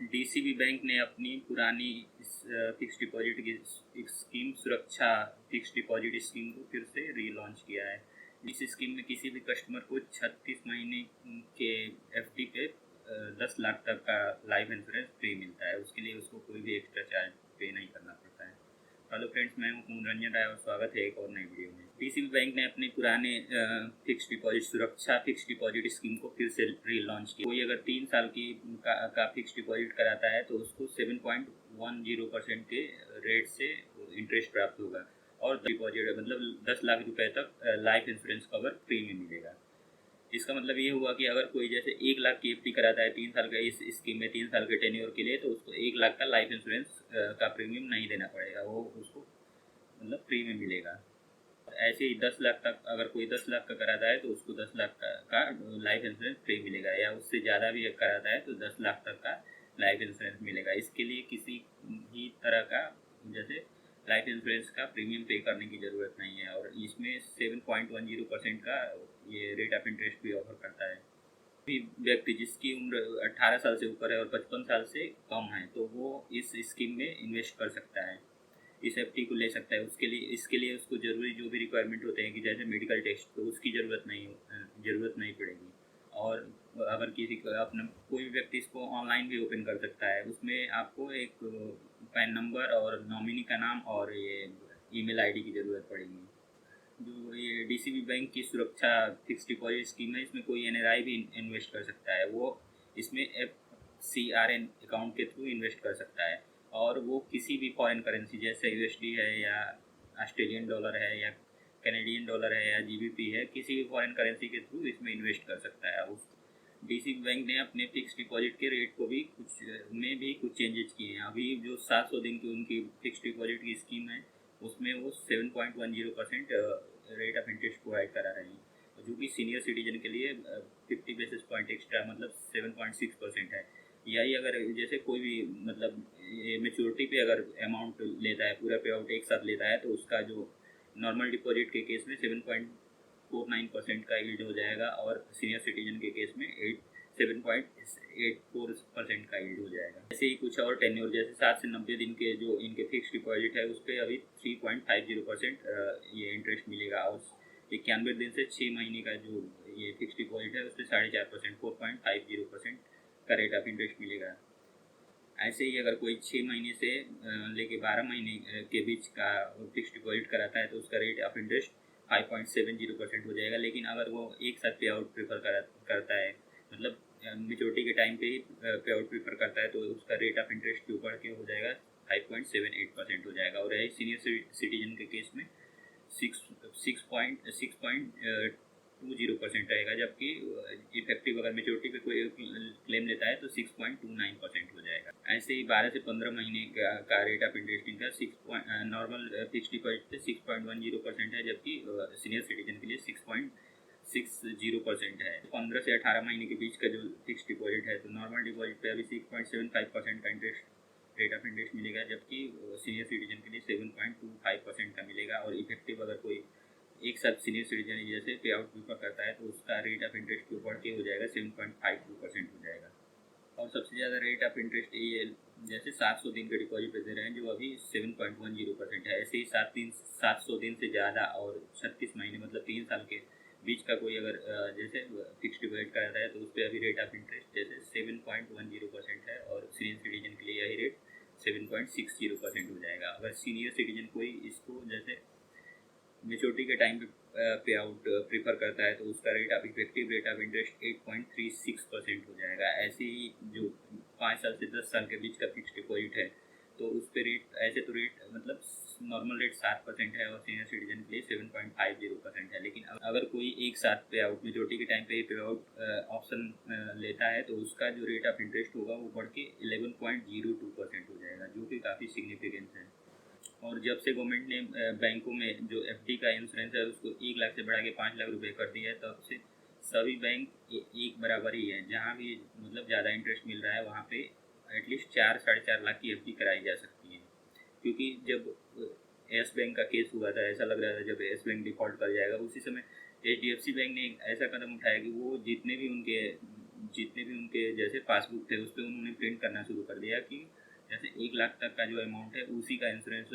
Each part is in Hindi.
डीसीबी बैंक ने अपनी पुरानी फिक्स डिपॉजिट की स्कीम सुरक्षा फिक्स डिपॉजिट स्कीम को फिर से रीलॉन्च किया है। इस स्कीम में किसी भी कस्टमर को 36 महीने के एफडी पे 10 लाख तक का लाइफ इंश्योरेंस फ्री मिलता है। उसके लिए उसको कोई भी एक्स्ट्रा चार्ज पे नहीं करना पड़ता है। हेलो फ्रेंड्स, मैं हूं रंजन राय और स्वागत है एक और नई वीडियो में। डीसीबी बैंक ने अपने पुराने फिक्स डिपॉजिट सुरक्षा फिक्स डिपॉजिट स्कीम को फिर से रीलॉन्च किया। कोई अगर 3 साल की का फिक्स डिपॉजिट कराता है तो उसको 7.10% के रेट से इंटरेस्ट प्राप्त होगा और डिपॉजिट मतलब 10 लाख रुपए तक लाइफ इंश्योरेंस कवर फ्री में मिलेगा। इसका मतलब ये हुआ कि अगर कोई जैसे 1 लाख की एफडी कराता है 3 साल का इस स्कीम में 3 साल के टेन्योर के लिए, तो उसको 1 लाख का लाइफ इंश्योरेंस का प्रीमियम नहीं देना पड़ेगा, वो उसको मतलब फ्री में मिलेगा। ऐसे ही 10 लाख तक अगर कोई 10 लाख का कराता है तो उसको 10 लाख का लाइफ इंश्योरेंस फ्री मिलेगा, या उससे ज़्यादा भी कराता है तो 10 लाख तक का लाइफ इंश्योरेंस मिलेगा। इसके लिए किसी भी तरह का जैसे लाइफ इंश्योरेंस का प्रीमियम पे करने की ज़रूरत नहीं है और इसमें 7.10% का ये रेट ऑफ इंटरेस्ट भी ऑफर करता है। भी व्यक्ति जिसकी उम्र 18 साल से ऊपर है और 55 साल से कम है तो वो इस स्कीम में इन्वेस्ट कर सकता है, इस एफडी को ले सकता है। इसके लिए उसको ज़रूरी जो भी रिक्वायरमेंट होते हैं कि जैसे मेडिकल टेस्ट, तो उसकी ज़रूरत नहीं पड़ेगी। और अगर किसी को अपना कोई भी व्यक्ति इसको ऑनलाइन भी ओपन कर सकता है। उसमें आपको एक पैन नंबर और नॉमिनी का नाम और ये ईमेल आईडी की ज़रूरत पड़ेगी। जो ये डीसीबी बैंक की सुरक्षा फिक्स डिपॉजिट स्कीम है, इसमें कोई एनआरआई भी इन्वेस्ट कर सकता है। वो इसमें FCRN अकाउंट के थ्रू इन्वेस्ट कर सकता है और वो किसी भी फॉरेन करेंसी जैसे USD है या ऑस्ट्रेलियन डॉलर है या कैनेडियन डॉलर है या GBP है, किसी भी फॉरेन करेंसी के थ्रू इसमें इन्वेस्ट कर सकता है। उस डीसीबी बैंक ने अपने फिक्स डिपॉजिट के रेट को भी कुछ चेंजेस किए हैं। अभी जो 700 दिन की उनकी फिक्स डिपॉजिट की स्कीम है उसमें वो 7.10% रेट ऑफ इंटरेस्ट प्रोवाइड करा रहे हैं, जो कि सीनियर सिटीजन के लिए 50 बेसिस पॉइंट एक्स्ट्रा मतलब 7.6% है। यही अगर जैसे कोई भी मतलब मेच्योरिटी पे अगर अमाउंट लेता है, पूरा पे आउट एक साथ लेता है, तो उसका जो नॉर्मल डिपॉजिट के केस में 7.49% का यील्ड हो जाएगा और सीनियर सिटीजन के केस में 7.84% का यील्ड हो जाएगा। ऐसे ही कुछ और टेन्योर जैसे 7 से 90 दिन के जो इनके फिक्स डिपॉजिट है उस पर अभी 3.50% ये इंटरेस्ट मिलेगा और 91 दिन से 6 महीने का जो ये फिक्स डिपॉजिट है उस पर 4.5% 4.50% का रेट ऑफ इंटरेस्ट मिलेगा। ऐसे ही अगर कोई 6 महीने से लेके 12 महीने के बीच का फिक्स डिपॉजिट कराता है तो उसका रेट ऑफ इंटरेस्ट 5.70% हो जाएगा। लेकिन अगर वो एक साथ पे आउट प्रेफर करता है मतलब मेच्योरिटी के टाइम पे ही पे आउट प्रेफर करता है तो उसका रेट ऑफ इंटरेस्ट जो बढ़ के हो जाएगा 5.78% हो जाएगा। और यही सीनियर सिटीजन के केस में 6.20% रहेगा, जबकि इफेक्टिव अगर मेच्योरिटी पे कोई क्लेम लेता है तो 6.29% हो जाएगा। ऐसे ही 12 से 15 महीने का रेट ऑफ इंटरेस्ट इनका नॉर्मल फिक्स डिपॉजिट पे 6.10% है, जबकि सीनियर सिटीजन के लिए 6.60% है। 15 से 18 महीने के बीच का जो फिक्स डिपॉजिट है तो नॉर्मल डिपॉजिट पे अभी 6.75% का रेट ऑफ इंटरेस्ट मिलेगा, जबकि सीनियर सिटीजन के लिए 7.25% का मिलेगा। और इफेक्टिव अगर कोई एक साथ सीनियर सिटीजन जैसे पे आउट प्रीफर करता है तो उसका रेट ऑफ इंटरेस्ट जो बढ़ के हो जाएगा 7.52% हो जाएगा। और सबसे ज़्यादा रेट ऑफ इंटरेस्ट ये जैसे 700 दिन के डिपॉजिट पे दे रहे हैं जो अभी 7.10% है। ऐसे ही 700 दिन से ज़्यादा और 36 महीने मतलब 3 साल के बीच का कोई अगर जैसे फिक्स डिपॉजिट कराता है तो उस पर अभी रेट ऑफ इंटरेस्ट जैसे 7.10% है और सीनियर सिटीजन के लिए यही रेट 7.60% हो जाएगा। अगर सीनियर सिटीजन कोई इसको जैसे मेच्योरिटी के टाइम पे आउट प्रीफर करता है तो उसका rate of effective rate of interest 8.36% हो जाएगा। ऐसे ही जो 5 साल से 10 साल के बीच का फिक्स डिपॉजिट है तो उस पर रेट ऐसे तो रेट मतलब नॉर्मल रेट 7% है और सीनियर सिटीजन के लिए 7.50% है। लेकिन अगर कोई एक साथ पे आउट मेच्योरिटी के टाइम पे आउट ऑप्शन लेता है तो उसका जो रेट ऑफ इंटरेस्ट होगा वो बढ़ के 11.02% हो जाएगा, जो कि काफ़ी सिग्निफिकेंस है। और जब से गवर्नमेंट ने बैंकों में जो एफडी का इंश्योरेंस है उसको 1 लाख से बढ़ा के 5 लाख रुपए कर दिया है, तब से सभी बैंक एक बराबर ही है। जहाँ भी मतलब ज़्यादा इंटरेस्ट मिल रहा है वहाँ पे एटलीस्ट 4-4.5 लाख की एफडी कराई जा सकती है। क्योंकि जब येस बैंक का केस हुआ था ऐसा लग रहा था जब येस बैंक डिफॉल्ट कर जाएगा, उसी समय HDFC बैंक ने एक ऐसा कदम उठाया कि वो जितने भी उनके जितने भी उनके जैसे पासबुक थे उस पर उन्होंने प्रिंट करना शुरू कर दिया कि जैसे 1 लाख तक का जो अमाउंट है उसी का इंश्योरेंस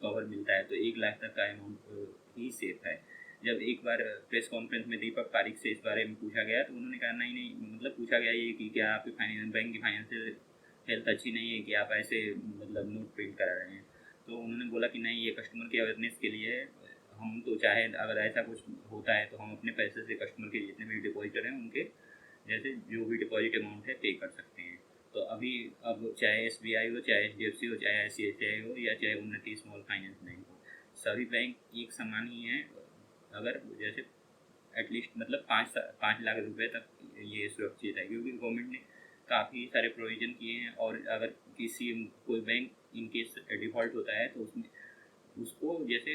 कवर मिलता है, तो 1 लाख तक का अमाउंट ही सेफ है। जब एक बार प्रेस कॉन्फ्रेंस में दीपक पारिक से इस बारे में पूछा गया तो उन्होंने कहा नहीं नहीं, मतलब पूछा गया ये कि क्या आपकी फाइनेंस बैंक की फाइनेंशियल हेल्थ अच्छी नहीं है कि आप ऐसे मतलब नोट प्रिंट करा रहे हैं। तो उन्होंने बोला कि नहीं, ये कस्टमर के अवेयरनेस के लिए है। हम तो चाहे अगर ऐसा कुछ होता है तो हम अपने पैसे से कस्टमर के जितने भी डिपॉजिटर हैं उनके जैसे जो भी डिपॉजिट अमाउंट है पे कर सकते हैं। तो अभी अब चाहे SBI हो, चाहे HDFC हो, चाहे ICICI हो, या चाहे उन्नति स्मॉल फाइनेंस बैंक हो, सभी बैंक एक समान ही हैं। अगर जैसे एटलीस्ट मतलब 5 लाख रुपए तक ये सुरक्षित है, क्योंकि गवर्नमेंट ने काफ़ी सारे प्रोविज़न किए हैं। और अगर किसी कोई बैंक इन केस डिफ़ॉल्ट होता है तो उसमें उसको जैसे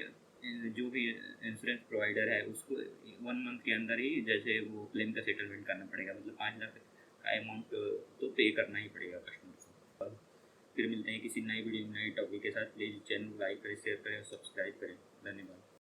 जो भी इंश्योरेंस प्रोवाइडर है उसको 1 मंथ के अंदर ही जैसे वो क्लेम का सेटलमेंट करना पड़ेगा, मतलब 5 लाख का अमाउंट तो पे करना ही पड़ेगा कस्टमर को। फिर मिलते हैं किसी नई वीडियो नई टॉपिक के साथ। प्लीज़ चैनल लाइक करें, शेयर करें और सब्सक्राइब करें। धन्यवाद।